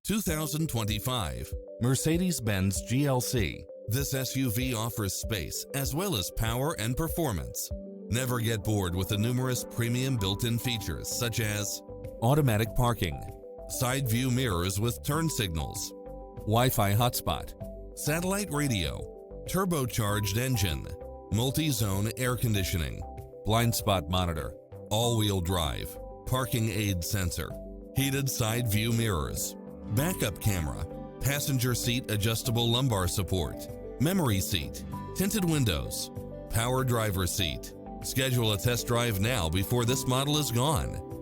2025 Mercedes-Benz GLC. This SUV offers space as well as power and performance. Never get bored with the numerous premium built-in features such as automatic parking, side view mirrors with turn signals, Wi-Fi hotspot, satellite radio, turbocharged engine, multi-zone air conditioning, blind spot monitor, all-wheel drive, parking aid sensor, heated side view mirrors, backup camera, passenger seat adjustable lumbar support, memory seat, tinted windows, power driver seat. Schedule a test drive now before this model is gone.